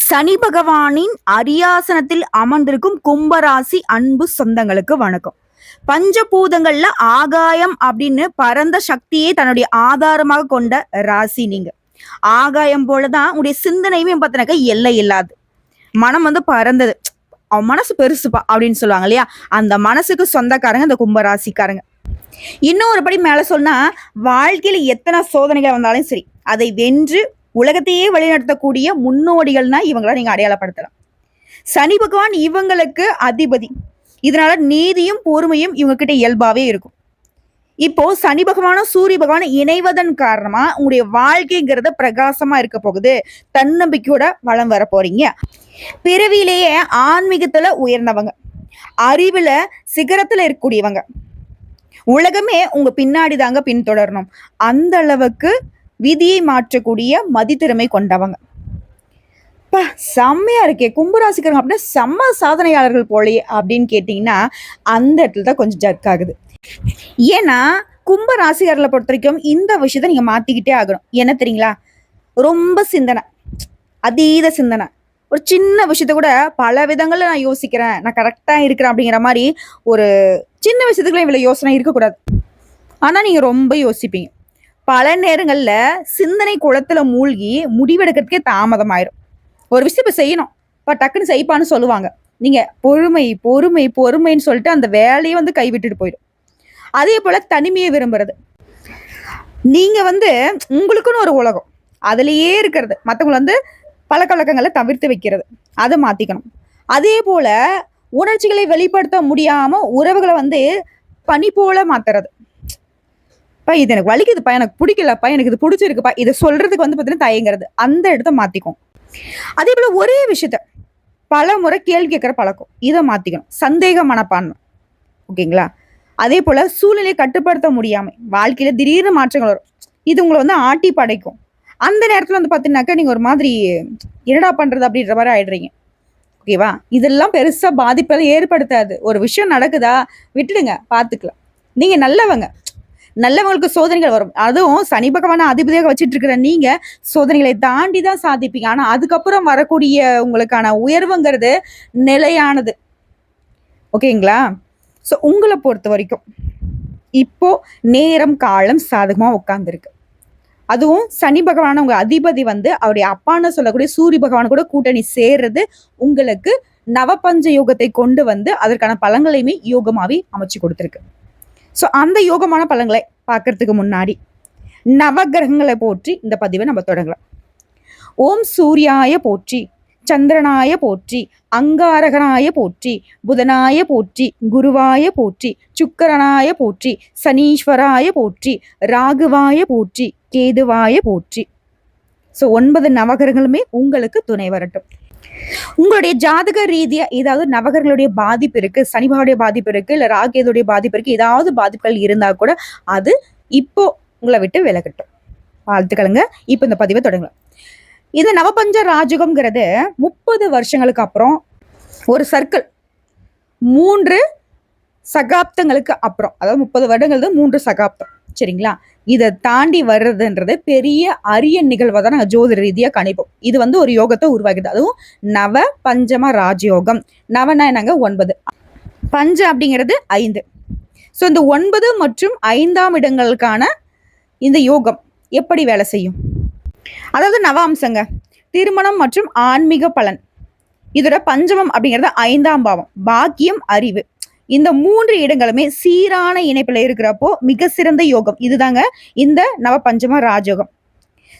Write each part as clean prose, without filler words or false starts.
சனி பகவானின் அரியாசனத்தில் அமர்ந்திருக்கும் கும்பராசி அன்பு சொந்தங்களுக்கு வணக்கம். பஞ்சபூதங்கள்ல ஆகாயம் அப்படின்னு பரந்த சக்தியை தன்னுடைய ஆதாரமாக கொண்ட ராசி நீங்க. ஆகாயம் போலதான் உங்களுடைய சிந்தனையுமே பார்த்தனாக்க எல்லை இல்லாது. மனம் பறந்தது. அவன் மனசு பெருசுப்பா அப்படின்னு சொல்லுவாங்க இல்லையா, அந்த மனசுக்கு சொந்தக்காரங்க இந்த கும்பராசிக்காரங்க. இன்னொரு படி மேல சொன்னா, வாழ்க்கையில எத்தனை சோதனைகள் வந்தாலும் சரி, அதை வென்று உலகத்தையே வழிநடத்தக்கூடிய முன்னோடிகள்னா இவங்கள நீங்க அடையாளப்படுத்தலாம். சனி பகவான் இவங்களுக்கு அதிபதி. இதனால நீதியும் பொறுமையும் இவங்க கிட்ட இயல்பாவே இருக்கும். இப்போ சனி பகவானும் சூரிய பகவானும் இணைவதன் காரணமா உங்களுடைய வாழ்க்கைங்கிறத பிரகாசமா இருக்க போகுது. தன்னம்பிக்கையோட வளம் வர போறீங்க. பிறவிலேயே ஆன்மீகத்துல உயர்ந்தவங்க, அறிவுல சிகரத்துல இருக்கக்கூடியவங்க, உலகமே உங்க பின்னாடி தாங்க பின்தொடரணும். அந்த அளவுக்கு விதியை மாற்றக்கூடிய மதித்திறமை கொண்டவங்க. செம்மையா இருக்கே கும்பராசிக்காரங்க அப்படின்னா செம்ம சாதனையாளர்கள் போலயே அப்படின்னு கேட்டீங்கன்னா அந்த இடத்துல தான் கொஞ்சம் ஜர்க் ஆகுது. ஏன்னா கும்பராசிக்காரர்களை பொறுத்த வரைக்கும் இந்த விஷயத்த நீங்க மாத்திக்கிட்டே ஆகணும். என்ன தெரியுங்களா, ரொம்ப சிந்தனை, அதீத சிந்தனை. ஒரு சின்ன விஷயத்த கூட பல விதங்கள்ல நான் யோசிக்கிறேன், நான் கரெக்டா இருக்கிறேன் அப்படிங்கிற மாதிரி ஒரு சின்ன விஷயத்துக்குள்ள இவ்வளவு யோசனை இருக்கக்கூடாது. ஆனா நீங்க ரொம்ப யோசிப்பீங்க. பல நேரங்கள்ல சிந்தனை குளத்துல மூழ்கி முடிவெடுக்கிறதுக்கே தாமதம் ஆயிரும். ஒரு விஷயம் இப்ப செய்யணும், இப்ப டக்குன்னு செய்ப்பான்னு சொல்லுவாங்க. நீங்க பொறுமை பொறுமை பொறுமைன்னு சொல்லிட்டு அந்த வேலையை கைவிட்டுட்டு போயிடும். அதே போல தனிமையை விரும்புறது. நீங்க உங்களுக்குன்னு ஒரு உலகம், அதுலயே இருக்கிறது, மற்றவங்களை பழக்க வழக்கங்களை தவிர்த்து வைக்கிறது, அதை மாத்திக்கணும். அதே போல உணர்ச்சிகளை வெளிப்படுத்த முடியாம உறவுகளை பனி போல மாத்துறது. இது எனக்கு வலிக்குதுப்பா, எனக்கு பிடிக்கலப்பா, எனக்கு இது பிடிச்சிருக்குப்பா, இதை சொல்றதுக்கு பார்த்தீங்கன்னா தயங்குறது, அந்த இடத்த மாத்திக்கும். அதே போல ஒரே விஷயத்த பல முறை கேள்வி கேட்கிற பழக்கம், இதை மாத்திக்கணும். சந்தேக மனப்பான்மை, ஓகேங்களா? அதே போல சூழ்நிலையை கட்டுப்படுத்த முடியாம வாழ்க்கையில திடீர்னு மாற்றங்கள் வரும். இது உங்களை ஆட்டி படைக்கும். அந்த நேரத்துல பாத்தீங்கன்னாக்கா நீங்க ஒரு மாதிரி என்னடா பண்றது அப்படின்ற மாதிரி ஆயிடுறீங்க. ஓகேவா? இதெல்லாம் பெருசா பாதிப்பை ஏற்படுத்தாது. ஒரு விஷயம் நடக்குதா, விட்டுடுங்க, பாத்துக்கலாம். நீங்க நல்லவங்களுக்கு சோதனைகள் வரும். அதுவும் சனி பகவான அதிபதியாக வச்சுட்டு இருக்கிற நீங்க சோதனைகளை தாண்டி தான் சாதிப்பீங்க. ஆனா அதுக்கப்புறம் வரக்கூடிய உங்களுக்கான உயர்வுங்கிறது நிலையானது. ஓகேங்களா? ஸோ உங்களை பொறுத்த வரைக்கும் இப்போ நேரம் காலம் சாதகமா உட்கார்ந்துருக்கு. அதுவும் சனி பகவான உங்க அதிபதி அவருடைய அப்பான்னு சொல்லக்கூடிய சூரிய பகவான் கூட கூட்டணி சேர்றது உங்களுக்கு நவபஞ்ச யோகத்தை கொண்டு அதற்கான பலன்களையுமே யோகமாவே அமைச்சு கொடுத்துருக்கு. ஸோ அந்த யோகமான பலன்களை பார்க்கறதுக்கு முன்னாடி நவகிரகங்களை போற்றி இந்த பதிவை நம்ம தொடங்கலாம். ஓம் சூர்யாய போற்றி, சந்திரனாய போற்றி, அங்காரகனாய போற்றி, புதனாய போற்றி, குருவாய போற்றி, சுக்கரனாய போற்றி, சனீஸ்வராய போற்றி, ராகுவாய போற்றி, கேதுவாய போற்றி. ஸோ 9 நவகிரகங்களுமே உங்களுக்கு துணை வரட்டும். உங்களுடைய ஜாதக ரீதியா ஏதாவது நவகர்களுடைய பாதிப்பு இருக்கு, சனிபாவுடைய பாதிப்பு இருக்கு, இல்ல ராகேதுடைய பாதிப்பு இருக்கு, ஏதாவது பாதிப்புகள் இருந்தா கூட அது இப்போ உங்களை விட்டு விலகட்டும். வாழ்த்துக்களுங்க. இப்போ இந்த பதிவை தொடங்கலாம். இது நவபஞ்ச ராஜகம்ங்கிறது 30 வருஷங்களுக்கு அப்புறம் ஒரு சர்க்கிள், 3 சகாப்தங்களுக்கு அப்புறம், அதாவது 30 வருடங்கள் 3 சகாப்தம், சரிங்களா? இதை தாண்டி வர்றதுன்றது பெரிய அரிய நிகழ்வை தான் நாங்கள் ஜோதிட ரீதியாக கணிப்போம். இது ஒரு யோகத்தை உருவாக்குது. அதுவும் நவ பஞ்சம ராஜயோகம். நவனா என்னங்க 9, பஞ்ச அப்படிங்கிறது 5. ஸோ இந்த 9 மற்றும் 5ஆம் இடங்களுக்கான இந்த யோகம் எப்படி வேலை செய்யும்? அதாவது நவாம்சங்க, திருமணம் மற்றும் ஆன்மீக பலன். இதோட பஞ்சமம் அப்படிங்கிறது 5ஆம் பாவம், பாக்கியம், அறிவு. இந்த 3 இடங்களுமே சீரான இணைப்புல இருக்கிறப்போ மிக சிறந்த யோகம். இதுதாங்க இந்த நவ பஞ்சம ராஜயோகம்.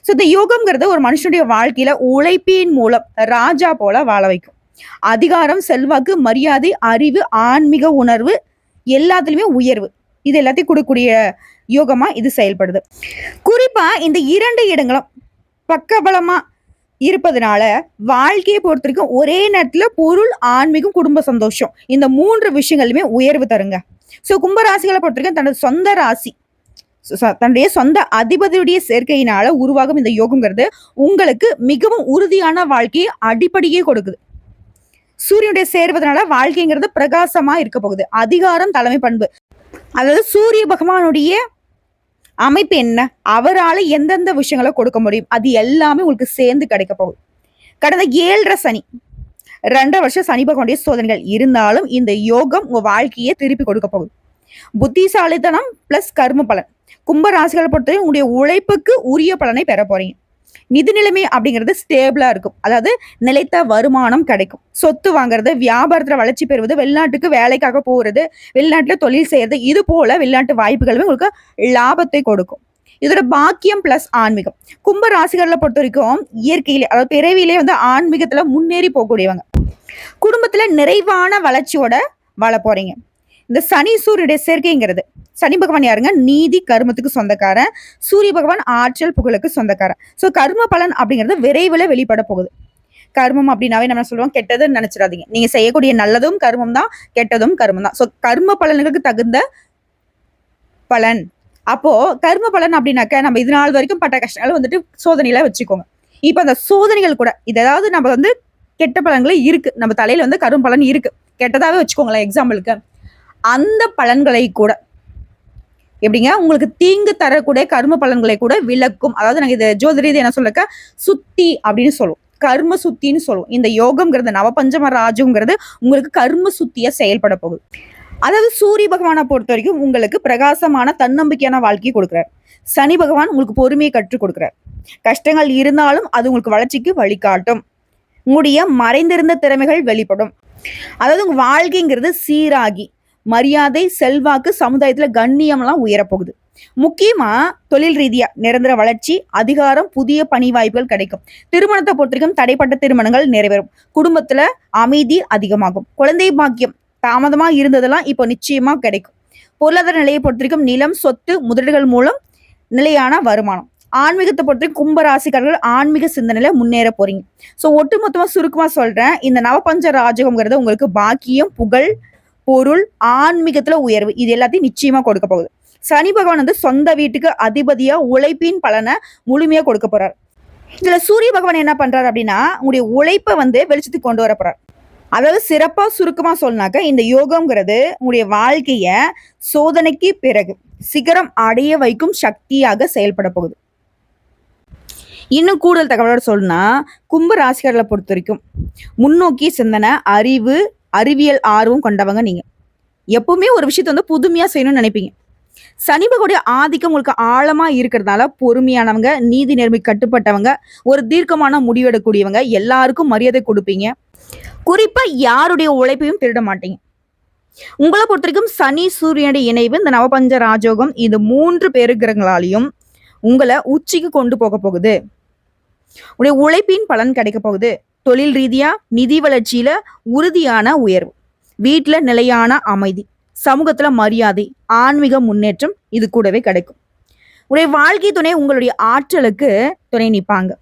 ஸோ இந்த யோகம்ங்கிறது ஒரு மனுஷனுடைய வாழ்க்கையில உழைப்பின் மூலம் ராஜா போல வாழ வைக்கும். அதிகாரம், செல்வாக்கு, மரியாதை, அறிவு, ஆன்மீக உணர்வு, எல்லாத்துலயுமே உயர்வு, இது எல்லாத்தையும் கொடுக்கக்கூடிய யோகமா இது செயல்படுது. குறிப்பா இந்த 2 இடங்களும் பக்கபலமா இருப்பதனால வாழ்க்கையை பொறுத்த வரைக்கும் ஒரே நேரத்துல பொருள், ஆன்மீகம், குடும்ப சந்தோஷம், இந்த 3 விஷயங்களுமே உயர்வு தருங்க. ஸோ கும்பராசிகளை பொறுத்த வரைக்கும் தன்னோட சொந்த ராசி, தன்னுடைய சொந்த அதிபதியுடைய சேர்க்கையினால உருவாகும் இந்த யோகம்ங்கிறது உங்களுக்கு மிகவும் உறுதியான வாழ்க்கையை அடிப்படையே கொடுக்குது. சூரியனுடைய சேர்வதனால வாழ்க்கைங்கிறது பிரகாசமா இருக்க போகுது. அதிகாரம், தலைமை பண்பு, அதாவது சூரிய பகவானுடைய அமைப்பு என்ன, அவரால் எந்தெந்த விஷயங்களை கொடுக்க முடியும், அது எல்லாமே உங்களுக்கு சேர்ந்து கிடைக்க போகுது. கடந்த 7.5 சனி 2 வருஷம் சனி பகவானுடைய சோதனைகள் இருந்தாலும் இந்த யோகம் உங்க வாழ்க்கையை திருப்பி கொடுக்க போகுது. புத்திசாலித்தனம் பிளஸ் கர்ம பலன். கும்ப ராசிகளை பொறுத்தவரை உங்களுடைய உழைப்புக்கு உரிய பலனை பெற போறீங்க. நிதி நிலைமை அப்படிங்கிறது ஸ்டேபிளா இருக்கும். அதாவது நிலைத்த வருமானம் கிடைக்கும். சொத்து வாங்குறது, வியாபாரத்துல வளர்ச்சி பெறுவது, வெளிநாட்டுக்கு வேலைக்காக போறது, வெளிநாட்டுல தொழில் செய்யறது, இது போல வெளிநாட்டு வாய்ப்புகளுமே உங்களுக்கு லாபத்தை கொடுக்கும். இதோட பாக்கியம் பிளஸ் ஆன்மீகம். கும்ப ராசிகளை பொறுத்த வரைக்கும் இயற்கையிலே, அதாவது பிறவியிலே ஆன்மீகத்துல முன்னேறி போகக்கூடியவங்க. குடும்பத்துல நிறைவான வளர்ச்சியோட வாழ போறீங்க. இந்த சனி சூரியனுடைய சேர்க்கைங்கிறது, சனி பகவான் யாருங்க? நீதி கர்மத்துக்கு சொந்தக்காரன். சூரிய பகவான் ஆற்றல் புகழுக்கு சொந்தக்காரன். ஸோ கர்ம பலன் அப்படிங்கிறது விரைவில் வெளிப்பட போகுது. கர்மம் அப்படின்னாவே நம்ம சொல்லுவோம் கெட்டதுன்னு நினைச்சிடாதீங்க. நீங்க செய்யக்கூடிய நல்லதும் கர்மம் தான், கெட்டதும் கர்மம் தான். ஸோ கர்ம பலனுக்கு தகுந்த பலன். அப்போ கர்ம பலன் அப்படின்னாக்க நம்ம இது நாள் வரைக்கும் பட்ட கஷ்டங்கள் சோதனையில வச்சுக்கோங்க. இப்ப அந்த சோதனைகள் கூட இது ஏதாவது நம்ம கெட்ட பலன்களே இருக்கு, நம்ம தலையில கரும் பலன் இருக்கு, கெட்டதாவே வச்சுக்கோங்களேன் எக்ஸாம்பிளுக்கு. அந்த பலன்களை கூட எப்படிங்க உங்களுக்கு தீங்கு தரக்கூடிய கர்ம பலன்களை கூட விளக்கும். அதாவது நாங்க இது ஜோதி ரீதி என்ன சொல்றக்க சுத்தி அப்படின்னு சொல்லுவோம், கர்ம சுத்தின்னு சொல்லுவோம். இந்த யோகம்ங்கிறது நவபஞ்சம ராஜுங்கிறது உங்களுக்கு கர்ம சுத்திய செயல்பட போகுது. அதாவது சூரிய பகவானை பொறுத்த வரைக்கும் உங்களுக்கு பிரகாசமான தன்னம்பிக்கையான வாழ்க்கையை கொடுக்குறாரு. சனி பகவான் உங்களுக்கு பொறுமையை கற்றுக் கொடுக்குறாரு. கஷ்டங்கள் இருந்தாலும் அது உங்களுக்கு வளர்ச்சிக்கு வழிகாட்டும். உங்களுடைய மறைந்திருந்த திறமைகள் வெளிப்படும். அதாவது உங்க வாழ்க்கைங்கிறது சீராகி மரியாதை, செல்வாக்கு, சமுதாயத்துல கண்ணியம்லாம் உயரப்போகுது. முக்கியமா தொழில் ரீதியா நிரந்தர வளர்ச்சி, அதிகாரம், புதிய பணி வாய்ப்புகள் கிடைக்கும். திருமணத்தை பொறுத்த வரைக்கும் தடைப்பட்ட திருமணங்கள் நிறைவேறும். குடும்பத்துல அமைதி அதிகமாகும். குழந்தை பாக்கியம் தாமதமா இருந்ததெல்லாம் இப்போ நிச்சயமா கிடைக்கும். பொருளாதார நிலையை பொறுத்த வரைக்கும் நிலம், சொத்து, முதலீடுகள் மூலம் நிலையான வருமானம். ஆன்மீகத்தை பொறுத்தவரைக்கும் கும்பராசிக்காரர்கள் ஆன்மீக சிந்தனையில முன்னேற போறீங்க. ஸோ ஒட்டுமொத்தமா சுருக்கமா சொல்றேன், இந்த நவபஞ்ச ராஜகம்ங்கிறது உங்களுக்கு பாக்கியம், புகழ், பொருள், ஆன்மீகத்துல உயர்வு, இது எல்லாத்தையும் நிச்சயமா கொடுக்க போகுது. சனி பகவான் சொந்த வீட்டுக்கு அதிபதியா உழைப்பின் பலனை முழுமையா கொடுக்க போறாரு. இதுல சூரிய பகவான் என்ன பண்றாரு அப்படின்னா உங்களுடைய உழைப்பை வெளிச்சத்துக்கு கொண்டு வர போறாரு. அதாவது சிறப்பா சுருக்கமா சொன்னாக்க இந்த யோகம்ங்கிறது உங்களுடைய வாழ்க்கைய சோதனைக்கு பிறகு சிகரம் அடைய வைக்கும் சக்தியாக செயல்பட போகுது. இன்னும் கூடுதல் தகவலோட சொல்லணும்னா கும்ப ராசிக்காரர்களை பொறுத்த வரைக்கும் முன்னோக்கி சிந்தனை, அறிவு, அறிவியல் ஆர்வம் கொண்டவங்க. நீங்க எப்பவுமே ஒரு விஷயத்த புதுமையா செய்யணும்னு நினைப்பீங்க. சனி பகவானுடைய ஆதிக்கம் உங்களுக்கு ஆழமா இருக்கிறதுனால பொறுமையானவங்க, நீதி நேர்மை கட்டுப்பட்டவங்க, ஒரு தீர்க்கமான முடிவெடுக்கக்கூடியவங்க, எல்லாருக்கும் மரியாதை கொடுப்பீங்க. குறிப்பா யாருடைய உழைப்பையும் திருட மாட்டீங்க. உங்களை பொறுத்த வரைக்கும் சனி சூரியனுடைய இணைவு, இந்த நவபஞ்ச ராஜோகம், இது 3 பேருகிரகங்களாலையும் உங்களை உச்சிக்கு கொண்டு போக போகுது. உடைய உழைப்பின் பலன் கிடைக்க போகுது. தொழில் ரீதியா நிதி வளர்ச்சியில உறுதியான உயர்வு, வீட்டுல நிலையான அமைதி, சமூகத்துல மரியாதை, ஆன்மீக முன்னேற்றம் இது கூடவே கிடைக்கும். உடைய வாழ்க்கை துணை உங்களுடைய ஆற்றலுக்கு துணை நிற்பாங்க.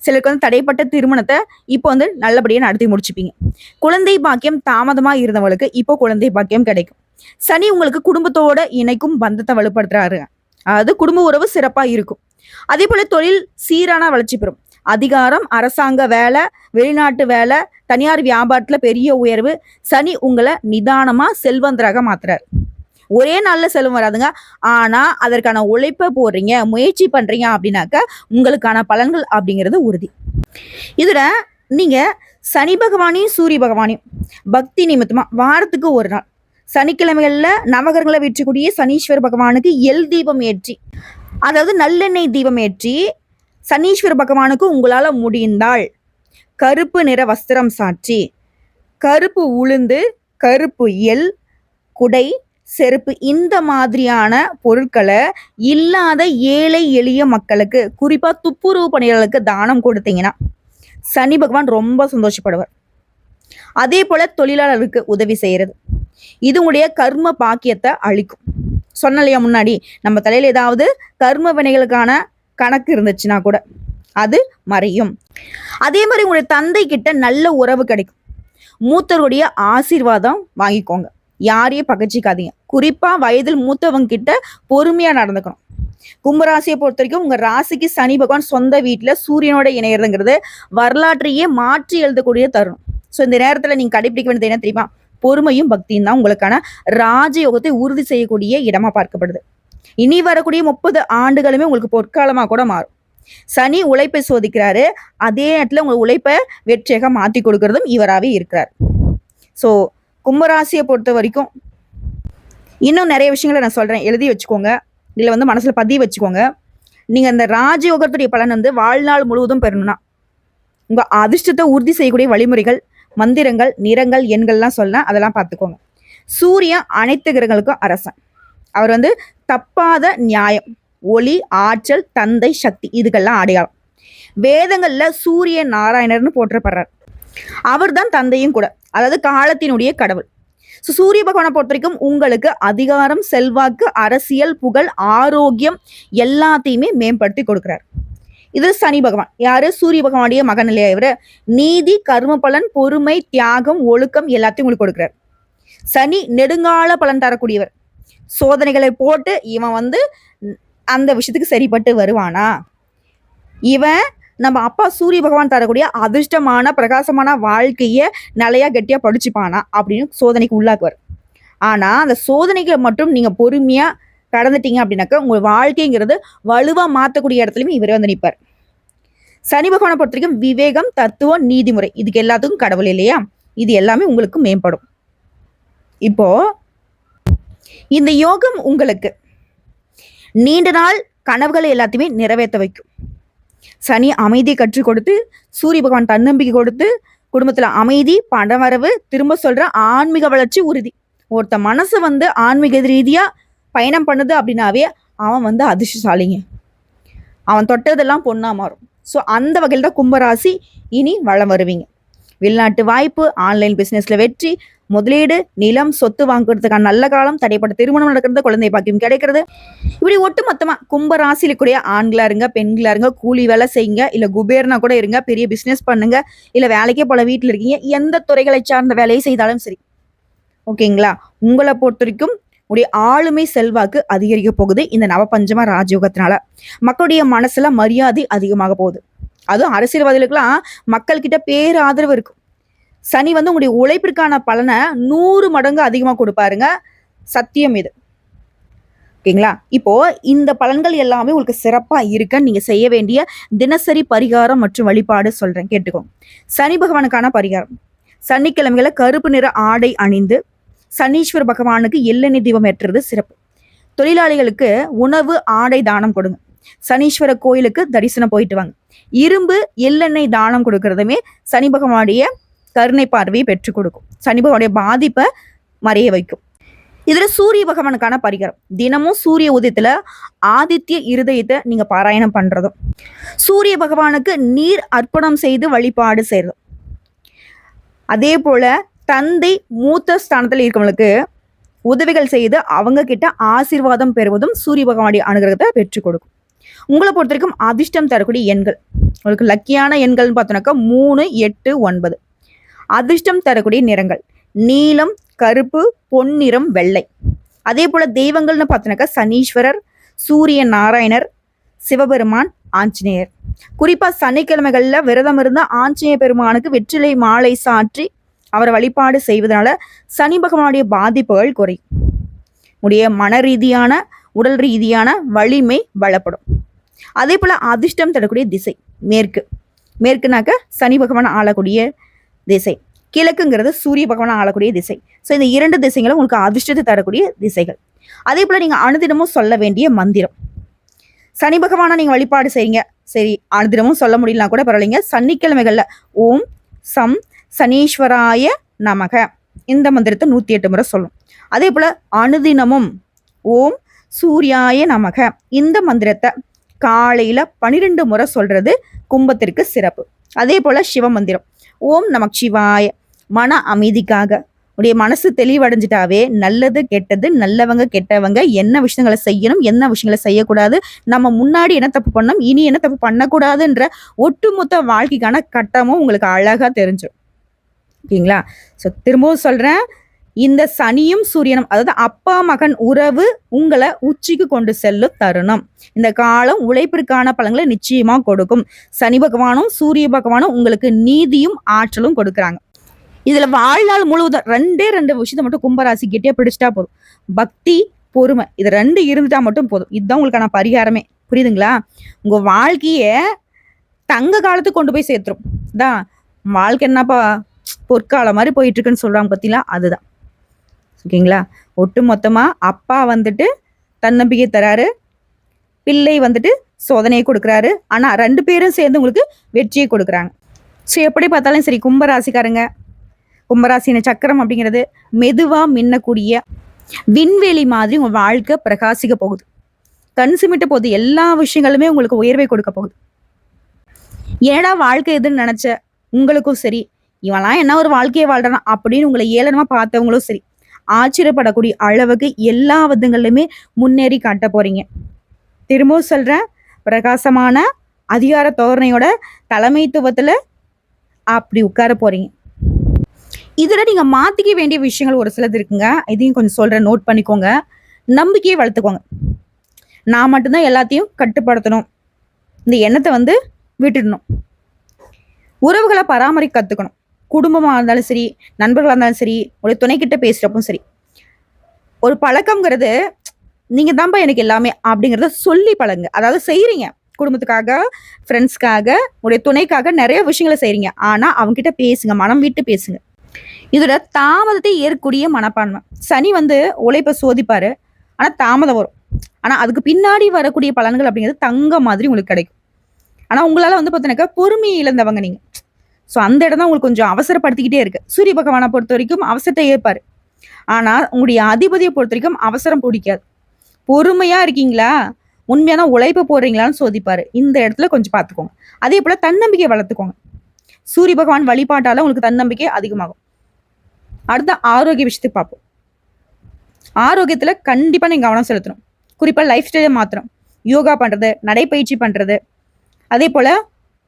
சிலருக்கு தடைப்பட்ட திருமணத்தை இப்போ நல்லபடியா நடத்தி முடிச்சுப்பீங்க. குழந்தை பாக்கியம் தாமதமா இருந்தவங்களுக்கு இப்போ குழந்தை பாக்கியம் கிடைக்கும். சனி உங்களுக்கு குடும்பத்தோட இணைக்கும் பந்தத்தை வலுப்படுத்துறாரு. அதாவது குடும்ப உறவு சிறப்பா இருக்கும். அதே போல தொழில் சீரான வளர்ச்சி பெறும். அதிகாரம், அரசாங்க வேலை, வெளிநாட்டு வேலை, தனியார் வியாபாரத்துல பெரிய உயர்வு. சனி உங்களை நிதானமா செல்வந்தராக மாத்துறாரு. ஒரே நாள்ல செல்வம் வராதுங்க. ஆனா அதற்கான உழைப்பை போடுறீங்க, முயற்சி பண்றீங்க அப்படின்னாக்க உங்களுக்கான பலன்கள் அப்படிங்கிறது உறுதி. இதுல நீங்க சனி பகவானையும் சூரிய பகவானையும் பக்தி நிமித்தமா வாரத்துக்கு ஒரு நாள் சனிக்கிழமைகள்ல நவகரங்களை வெற்றக்கூடிய சனீஸ்வர பகவானுக்கு எல் தீபம் ஏற்றி, அதாவது நல்லெண்ணெய் தீபம் ஏற்றி சனீஸ்வர பகவானுக்கு உங்களால முடிந்தால் கருப்பு நிற வஸ்திரம் சாற்றி, கருப்பு உளுந்து, கருப்பு எல், குடை, செருப்பு இந்த மாதிரியான பொருட்களை இல்லாத ஏழை எளிய மக்களுக்கு, குறிப்பா துப்புரவு பணியாளர்களுக்கு தானம் கொடுத்தீங்கன்னா சனி பகவான் ரொம்ப சந்தோஷப்படுவார். அதே போல தொழிலாளருக்கு உதவி செய்யறது இது உங்களுடைய கர்ம பாக்கியத்தை அளிக்கும். சொன்னலையா முன்னாடி, நம்ம தலையில ஏதாவது கர்ம வினைகளுக்கான கணக்கு இருந்துச்சுன்னா கூட அது மறையும். அதே மாதிரி உங்களுடைய தந்தை கிட்ட நல்ல உறவு கிடைக்கும். மூத்தருடைய ஆசீர்வாதம் வாங்கிக்கோங்க. யாரையும் பகச்சிக்காதீங்க. குறிப்பா வயதில் மூத்தவங்க கிட்ட பொறுமையா நடந்துக்கணும். கும்பராசியை பொறுத்த வரைக்கும் உங்க ராசிக்கு சனி பகவான் சொந்த வீட்டுல சூரியனோட இணையறதுங்கிறது வரலாற்றையே மாற்றி எழுதக்கூடிய தருணம். ஸோ இந்த நேரத்துல நீங்க கடைபிடிக்க வேண்டியது என்ன தெரியுமா? பொறுமையும் பக்தியும் தான் உங்களுக்கான ராஜயோகத்தை உறுதி செய்யக்கூடிய இடமா பார்க்கப்படுது. இனி வரக்கூடிய 30 ஆண்டுகளுமே உங்களுக்கு பொற்காலமா கூட மாறும். சனி உழைப்பை சோதிக்கிறாரு, அதே நேரத்துல உங்க உழைப்பை வெற்றியாக மாத்தி கொடுக்கறதும் இவராவே இருக்கிறார். ஸோ கும்பராசியை பொறுத்த வரைக்கும் இன்னும் நிறைய விஷயங்களை நான் சொல்றேன், எழுதி வச்சுக்கோங்க, இல்ல மனசுல பதிய வச்சுக்கோங்க. நீங்க அந்த ராஜயோகத்துடைய பலன் வாழ்நாள் முழுவதும் பெறணும்னா உங்க அதிர்ஷ்டத்தை உறுதி செய்யக்கூடிய வழிமுறைகள், மந்திரங்கள், நிறங்கள், எண்கள்லாம் சொல்லலாம், அதெல்லாம் பார்த்துக்கோங்க. சூரியன் அனைத்து கிரகங்களுக்கும் அரசன். அவர் தப்பாத நியாயம், ஒளி, ஆற்றல், தந்தை, சக்தி, இதுக்கெல்லாம் அடையாளம். வேதங்கள்ல சூரிய நாராயணர்னு போற்றப்படுறார். அவர் தான் தந்தையும் கூட, அதாவது காலத்தினுடைய கடவுள். சூரிய பகவானை பொறுத்த வரைக்கும் உங்களுக்கு அதிகாரம், செல்வாக்கு, அரசியல், புகழ், ஆரோக்கியம் எல்லாத்தையுமே மேம்படுத்தி கொடுக்கிறார். இது சனி பகவான். யாரு? சூரிய பகவானுடைய மகன் இல்லையா இவரு? நீதி, கர்ம பலன், பொறுமை, தியாகம், ஒழுக்கம் எல்லாத்தையும் உங்களுக்கு கொடுக்கிறார். சனி நெடுங்கால பலன் தரக்கூடியவர். சோதனைகளை போட்டு இவன் அந்த விஷயத்துக்கு சரிப்பட்டு வருவானா, இவன் நம்ம அப்பா சூரிய பகவான் தரக்கூடிய அதிர்ஷ்டமான பிரகாசமான வாழ்க்கைய நிலையா கெட்டியா படிச்சுப்பானா அப்படின்னு சோதனைக்கு உள்ளாக்குவார். ஆனா அந்த சோதனைகளை மட்டும் நீங்க பொறுமையா கடந்துட்டீங்க அப்படின்னாக்கா உங்க வாழ்க்கைங்கிறது வலுவா மாத்தக்கூடிய இடத்துலயும் இவரே நிற்பார். சனி பகவானை பொறுத்த வரைக்கும் விவேகம், தத்துவம், நீதிமுறை, இதுக்கு எல்லாத்துக்கும் கடவுள் இல்லையா, இது எல்லாமே உங்களுக்கு மேம்படும். இப்போ இந்த யோகம் உங்களுக்கு நீண்ட நாள் கனவுகளை எல்லாத்தையுமே நிறைவேற்ற வைக்கும். சனி அமைதியை கற்றுக் கொடுத்து, சூரிய பகவான் தன்னம்பிக்கை கொடுத்து, குடும்பத்துல அமைதி, பணவரவு, திரும்ப சொல்ற ஆன்மீக வளர்ச்சி உறுதி. ஒருத்த மனசு ஆன்மீக ரீதியா பயணம் பண்ணுது அப்படின்னாவே அவன் அதிர்ஷ்டசாலிங்க. அவன் தொட்டதெல்லாம் பொண்ணா மாறும். ஸோ அந்த வகையில் தான் கும்பராசி இனி வளம் வருவீங்க. வெளிநாட்டு வாய்ப்பு, ஆன்லைன் பிசினஸ்ல வெற்றி, முதலீடு, நிலம், சொத்து வாங்குறதுக்கான நல்ல காலம், தடைப்பட்ட திருமணம் நடக்கிறது, குழந்தை பாக்கியம் கிடைக்கிறது. இப்படி ஒட்டு மொத்தமா கும்பராசியில கூடிய ஆண்களா இருங்க, பெண்களா இருங்க, கூலி வேலை செய்யுங்க, இல்ல குபேர்னா கூட இருங்க, பெரிய பிசினஸ் பண்ணுங்க, இல்ல வேலைக்கே போல வீட்டுல இருக்கீங்க, எந்த துறைகளை சார்ந்த வேலையை செய்தாலும் சரி, ஓகேங்களா, உங்களை பொறுத்த வரைக்கும் உடைய ஆளுமை செல்வாக்கு அதிகரிக்க போகுது. இந்த நவபஞ்சம ராஜயோகத்தினால மக்களுடைய மனசுல மரியாதை அதிகமாக போகுது. அதுவும் அரசியல்வாதிகளுக்கெல்லாம் மக்கள் கிட்ட பேர் ஆதரவு இருக்கும். சனி உங்களுடைய உழைப்பிற்கான பலனை 100 மடங்கு அதிகமா கொடுப்பாருங்க, சத்தியம் இது. ஓகேங்களா? இப்போ இந்த பலன்கள் எல்லாமே உங்களுக்கு சிறப்பா இருக்க நீங்க செய்ய வேண்டிய தினசரி பரிகாரம் மற்றும் வழிபாடு சொல்றேன், கேட்டுக்கோங்க. சனி பகவானுக்கான பரிகாரம்: சனிக்கிழமைகளை கருப்பு நிற ஆடை அணிந்து சனீஸ்வர பகவானுக்கு எள்ளெண்ணெய் தீபம் ஏற்றுறது சிறப்பு. தொழிலாளிகளுக்கு உணவு, ஆடை தானம் கொடுங்க. சனீஸ்வர கோயிலுக்கு தரிசனம் போயிட்டு வாங்க. இரும்பு, எள்ளெண்ணெய் தானம் கொடுக்கறதுமே சனி பகவானுடைய கருணை பார்வையை பெற்றுக் கொடுக்கும். சனி பகவானுடைய பாதிப்பை மறைய வைக்கும். இதுல சூரிய பகவானுக்கான பரிகாரம்: தினமும் சூரிய உதயத்துல ஆதித்ய இருதயத்தை நீங்க பாராயணம் பண்றதும், சூரிய பகவானுக்கு நீர் அர்ப்பணம் செய்து வழிபாடு செய்யறதும், அதே போல தந்தை மூத்த ஸ்தானத்தில் இருக்கவங்களுக்கு உதவிகள் செய்து அவங்க கிட்ட ஆசீர்வாதம் பெறுவதும் சூரிய பகவானுடைய அனுகிரகத்தை பெற்றுக் கொடுக்கும். உங்களை பொறுத்த வரைக்கும் அதிர்ஷ்டம் தரக்கூடிய எண்கள், உங்களுக்கு லக்கியான எண்கள்னு பார்த்தோம்னாக்கா 3, 8, 9. அதிர்ஷ்டம் தரக்கூடிய நிறங்கள் நீலம், கருப்பு, பொன்னிறம், வெள்ளை. அதே போல தெய்வங்கள்னு பார்த்தோம்னாக்கா சனீஸ்வரர், சூரிய நாராயணர், சிவபெருமான், ஆஞ்சநேயர். குறிப்பா சனிக்கிழமைகள்ல விரதம் இருந்த ஆஞ்சநேய பெருமானுக்கு வெற்றிலை மாலை சாற்றி அவரை வழிபாடு செய்வதனால சனி பகவானுடைய பாதிப்புகள் குறையும். உடைய மன ரீதியான, உடல் ரீதியான வலிமை பலப்படும். அதே போல அதிர்ஷ்டம் தரக்கூடிய திசை மேற்கு. மேற்குனாக்க சனி பகவான் ஆளக்கூடிய திசை, கிழக்குங்கிறது சூரிய பகவான் ஆளக்கூடிய திசை. ஸோ இந்த 2 திசைகளும் உங்களுக்கு அதிர்ஷ்டத்தை தரக்கூடிய திசைகள். அதே போல நீங்க அனுதினமும் சொல்ல வேண்டிய மந்திரம். சனி பகவானா நீங்க வழிபாடு செய்யுங்க, சரி அனுதினமும் சொல்ல முடியலனா கூட பரவாயில்லைங்க. சனிக்கிழமைகள்ல ஓம் சம் சனீஸ்வராய நமக இந்த மந்திரத்தை 108 முறை சொல்லும். அதே போல அனுதினமும் ஓம் சூர்யாய நமக இந்த மந்திரத்தை காலையில 12 முறை சொல்றது கும்பத்திற்கு சிறப்பு. அதே போல சிவ மந்திரம் ஓம் நமக் சிவாய. மன அமைதிக்காக, உடைய மனசு தெளிவடைஞ்சிட்டாவே நல்லது கெட்டது, நல்லவங்க கெட்டவங்க, என்ன விஷயங்களை செய்யணும், என்ன விஷயங்களை செய்யக்கூடாது, நம்ம முன்னாடி என்ன தப்பு பண்ணணும், இனி என்ன தப்பு பண்ணக்கூடாதுன்ற ஒட்டுமொத்த வாழ்க்கைக்கான கட்டமும் உங்களுக்கு அழகா தெரிஞ்சிடும். ஓகேங்களா? ஸோ திரும்பவும் சொல்றேன், இந்த சனியும் சூரியனும், அதாவது அப்பா மகன் உறவு உங்களை உச்சிக்கு கொண்டு செல்லும் தருணம். இந்த காலம் உழைப்பிற்கான பலன்களை நிச்சயமா கொடுக்கும். சனி பகவானும் சூரிய பகவானும் உங்களுக்கு நீதியும் ஆற்றலும் கொடுக்குறாங்க. இதுல வாழ்நாள் முழுவதும் 2 விஷயத்தை மட்டும் கும்பராசி கெட்டியா பிடிச்சிட்டா போதும். பக்தி, பொறுமை, இது 2 இருந்துட்டா மட்டும் போதும். இதுதான் உங்களுக்கான பரிகாரமே. புரியுதுங்களா? உங்க வாழ்க்கைய தங்க காலத்துக்கு கொண்டு போய் சேர்த்துரும். தான் வாழ்க்கை என்னப்பா பொற்காலம் மாரி போயிட்டு இருக்குன்னு சொல்றாங்க பார்த்தீங்களா? அதுதான். ஓகேங்களா? ஒட்டு மொத்தமா அப்பா வந்துட்டு தன்னம்பிக்கை தராரு. பிள்ளை வந்துட்டு சோதனையை கொடுக்குறாரு. ஆனா 2 பேரும் சேர்ந்து உங்களுக்கு வெற்றியை கொடுக்குறாங்க. ஸோ எப்படி பார்த்தாலும் சரி கும்பராசிக்காரங்க, கும்பராசின சக்கரம் அப்படிங்கிறது மெதுவா மின்னக்கூடிய விண்வெளி மாதிரி உங்க வாழ்க்கை பிரகாசிக்க போகுது. கண் சிமிட்ட போகுது. எல்லா விஷயங்களுமே உங்களுக்கு உயர்வை கொடுக்க போகுது. ஏடா வாழ்க்கை எதுன்னு நினைச்ச உங்களுக்கும் சரி, இவன்லாம் என்ன ஒரு வாழ்க்கையை வாழ்றான் அப்படின்னு உங்களை ஏளனமா பார்த்தவங்களும் சரி, ஆச்சரியப்படக்கூடிய அளவுக்கு எல்லா விதங்களிலுமே முன்னேறி காட்ட போறீங்க. திரும்பவும் சொல்றேன், பிரகாசமான அதிகார தோரணையோட தலைமைத்துவத்துல அப்படி உட்கார போறீங்க. இதுல நீங்க மாத்திக்க வேண்டிய விஷயங்கள் ஒரு சிலது இருக்குங்க. இதையும் கொஞ்சம் சொல்றேன், நோட் பண்ணிக்கோங்க. நம்பிக்கையை வளர்த்துக்கோங்க. நான் மட்டும்தான் எல்லாத்தையும் கட்டுப்படுத்தணும், இந்த எண்ணத்தை வந்து விட்டுடணும். உறவுகளை பராமரிக்க கத்துக்கணும். குடும்பமா இருந்தாலும் சரி, நண்பர்களா இருந்தாலும் சரி, ஒரு துணைக்கிட்ட பேசுறப்பவும் சரி. ஒரு பழக்கம்ங்கிறது நீங்க தான்ப்பா எனக்கு எல்லாமே அப்படிங்கிறத சொல்லி பழகுங்க. அதாவது செய்றீங்க. குடும்பத்துக்காக, ஃப்ரெண்ட்ஸ்க்காக, உடைய துணைக்காக நிறைய விஷயங்களை செய்றீங்க. ஆனா அவங்க கிட்ட பேசுங்க. மனம் விட்டு பேசுங்க. இதோட தாமதத்தை ஏற்கக்கூடிய மனப்பான்மை. சனி வந்து உழைப்பை சோதிப்பாரு. ஆனா தாமதம் வரும். ஆனா அதுக்கு பின்னாடி வரக்கூடிய பலன்கள் அப்படிங்கிறது தங்க மாதிரி உங்களுக்கு கிடைக்கும். ஆனா உங்களால வந்து பார்த்தீங்கன்னாக்கா பொறுமையை இழந்தவங்க நீங்க. ஸோ அந்த இடம் தான் உங்களுக்கு கொஞ்சம் அவசரப்படுத்திக்கிட்டே இருக்கு. சூரிய பகவானை பொறுத்த வரைக்கும் அவசரத்தை ஏற்பாரு. ஆனா உங்களுடைய அதிபதியை பொறுத்த வரைக்கும் அவசரம் பிடிக்காது. பொறுமையா இருக்கீங்களா, உண்மையான உழைப்பு போடுறீங்களான்னு சோதிப்பாரு. இந்த இடத்துல கொஞ்சம் பார்த்துக்கோங்க. அதே போல தன்னம்பிக்கை வளர்த்துக்கோங்க. சூரிய பகவான் வழிபாட்டால உங்களுக்கு தன்னம்பிக்கை அதிகமாகும். அடுத்த ஆரோக்கிய விஷயத்துக்கு பார்ப்போம். ஆரோக்கியத்துல கண்டிப்பா நீங்க கவனம் செலுத்தணும். குறிப்பா லைஃப் ஸ்டைலை மாத்தணும். யோகா பண்றது, நடைப்பயிற்சி பண்றது, அதே போல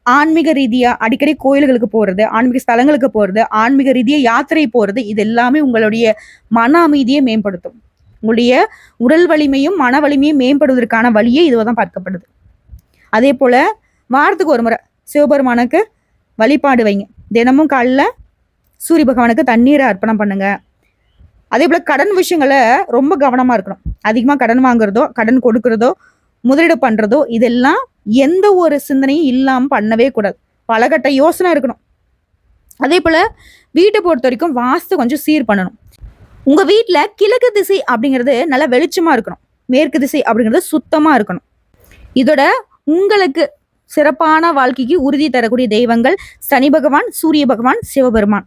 ஆன்மீக ரீதியா அடிக்கடி கோயில்களுக்கு போறது, ஆன்மீக ஸ்தலங்களுக்கு போறது, ஆன்மீக ரீதியா யாத்திரை போறது, இது எல்லாமே உங்களுடைய மன அமைதியை மேம்படுத்தும். உங்களுடைய உடல் வலிமையும் மன வலிமையும் மேம்படுவதற்கான வழியே இதுதான் பார்க்கப்படுது. அதே போல வாரத்துக்கு ஒரு முறை சிவபெருமானுக்கு வழிபாடு வைங்க. தினமும் காலைல சூரிய பகவானுக்கு தண்ணீரை அர்ப்பணம் பண்ணுங்க. அதே போல கடன் விஷயங்களை ரொம்ப கவனமா இருக்கணும். அதிகமா கடன் வாங்குறதோ, கடன் கொடுக்கறதோ, முதலீடு பண்றதோ, இதெல்லாம் எந்த ஒரு சிந்தனையும் இல்லாம பண்ணவே கூடாது. பலகட்ட யோசனை இருக்கணும். அதே போல வீட்டை பொறுத்த வரைக்கும் வாஸ்து கொஞ்சம் சீர் பண்ணணும். உங்க வீட்டுல கிழக்கு திசை அப்படிங்கிறது நல்லா வெளிச்சமா இருக்கணும். மேற்கு திசை அப்படிங்கிறது சுத்தமா இருக்கணும். இதோட உங்களுக்கு சிறப்பான வாழ்க்கைக்கு உறுதி தரக்கூடிய தெய்வங்கள் சனி பகவான், சூரிய பகவான், சிவபெருமான்.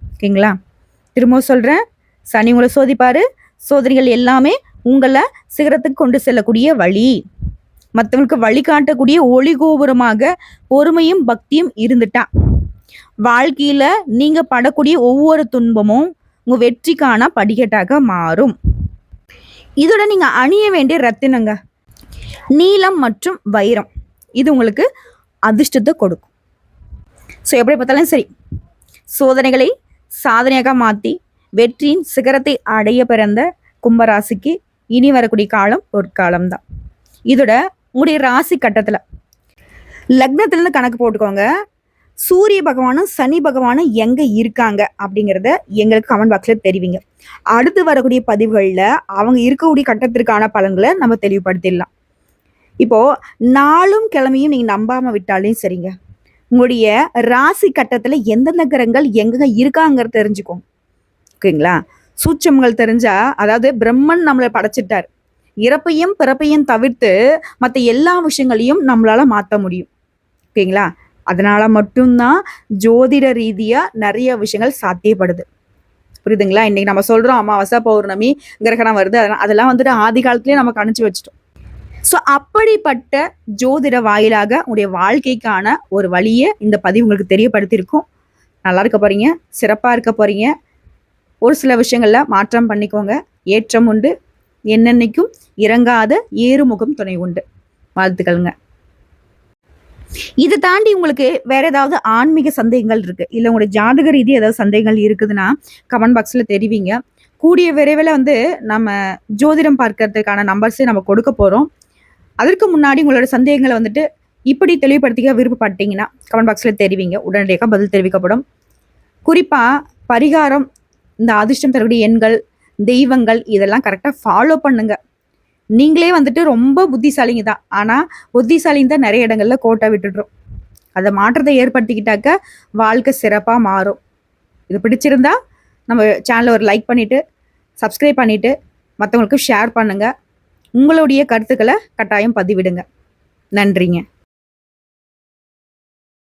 ஓகேங்களா? திரும்ப சொல்றேன், சனி உங்களை சோதிப்பாரு. சோதனைகள் எல்லாமே உங்களை சிகரத்துக்கு கொண்டு செல்லக்கூடிய வழி, மற்றவங்களுக்கு வழிகாட்டக்கூடிய ஒளி கோபுரமாக பொறுமையும் பக்தியும் இருந்துட்டா வாழ்க்கையில நீங்க படக்கூடிய ஒவ்வொரு துன்பமும் உங்க வெற்றிக்கான படிக்கட்டாக மாறும். இதோட நீங்க அணிய வேண்டிய ரத்தினங்க நீலம் மற்றும் வைரம். இது உங்களுக்கு அதிர்ஷ்டத்தை கொடுக்கும். ஸோ எப்படி பார்த்தாலும் சரி, சோதனைகளை சாதனையாக மாற்றி வெற்றியின் சிகரத்தை அடைய பிறந்த கும்பராசிக்கு இனி வரக்கூடிய காலம் ஒரு காலம்தான். இதோட உங்களுடைய ராசி கட்டத்தில் லக்னத்திலிருந்து கணக்கு போட்டுக்கோங்க. சூரிய பகவானும் சனி பகவானும் எங்க இருக்காங்க அப்படிங்கிறத எங்களுக்கு கமெண்ட் பாக்ஸ்ல தெரிவிங்க. அடுத்து வரக்கூடிய பதிவுகளில் அவங்க இருக்கக்கூடிய கட்டத்திற்கான பலன்களை நம்ம தெளிவுபடுத்திடலாம். இப்போ நாளும் கிழமையும் நீங்க நம்பாம விட்டாலையும் சரிங்க, உங்களுடைய ராசி கட்டத்துல எந்தெந்த கிரகங்கள் எங்க இருக்காங்கிறத தெரிஞ்சுக்கோங்க. ஓகேங்களா? சூட்சமங்கள் தெரிஞ்சா, அதாவது பிரம்மன் நம்மளை படைச்சிட்டார். இறப்பையும் பிறப்பையும் தவிர்த்து மற்ற எல்லா விஷயங்களையும் நம்மளால மாற்ற முடியும். ஓகேங்களா? அதனால மட்டும்தான் ஜோதிட ரீதியா நிறைய விஷயங்கள் சாத்தியப்படுது. புரியுதுங்களா? இன்னைக்கு நம்ம சொல்றோம் அமாவாசை பௌர்ணமி கிரகணம் வருது, அதெல்லாம் வந்துட்டு ஆதி காலத்திலேயே நம்ம கணிச்சு வச்சுட்டோம். ஸோ அப்படிப்பட்ட ஜோதிட வாயிலாக உங்களுடைய வாழ்க்கைக்கான ஒரு வழியை இந்த பதிவு உங்களுக்கு தெரியப்படுத்தியிருக்கும். நல்லா இருக்க போறீங்க, சிறப்பாக இருக்க போறீங்க. ஒரு சில விஷயங்கள்ல மாற்றம் பண்ணிக்கோங்க. ஏற்றம் உண்டு, என்னென்னைக்கும் இறங்காத ஏறுமுகம் துணை உண்டு. வாழ்த்துக்கள்ங்க. இதை தாண்டி உங்களுக்கு வேற ஏதாவது ஆன்மீக சந்தேகங்கள் இருக்கு, இல்லை உங்களுடைய ஜாதக ரீதி ஏதாவது சந்தேகங்கள் இருக்குதுன்னா கமெண்ட் பாக்ஸ்ல தெரிவிங்க. கூடிய விரைவில் வந்து நம்ம ஜோதிடம் பார்க்கறதுக்கான நம்பர்ஸை நம்ம கொடுக்க போறோம். அதற்கு முன்னாடி உங்களோட சந்தேகங்களை வந்துட்டு இப்படி தெளிவுபடுத்திக்க விருப்பப்பட்டீங்கன்னா கமெண்ட் பாக்ஸில் தெரிவிங்க. உடனடியாக பதில் தெரிவிக்கப்படும். குறிப்பாக பரிகாரம், இந்த அதிர்ஷ்டம் தரக்கூடிய எண்கள், தெய்வங்கள், இதெல்லாம் கரெக்டாக ஃபாலோ பண்ணுங்க. நீங்களே வந்துட்டு ரொம்ப புத்திசாலிங்க தான். ஆனால் புத்திசாலின்னு தான் நிறைய இடங்கள்ல கோட்டை விட்டுடுறோம். அதை மாற்றத்தை ஏற்படுத்திக்கிட்டாக்க வாழ்க்கை சிறப்பாக மாறும். இது பிடிச்சிருந்தா நம்ம சேனலை ஒரு லைக் பண்ணிவிட்டு சப்ஸ்கிரைப் பண்ணிவிட்டு மற்றவங்களுக்கு ஷேர் பண்ணுங்கள். உங்களுடைய கருத்துக்களை கட்டாயம் பதிவிடுங்க. நன்றிங்க.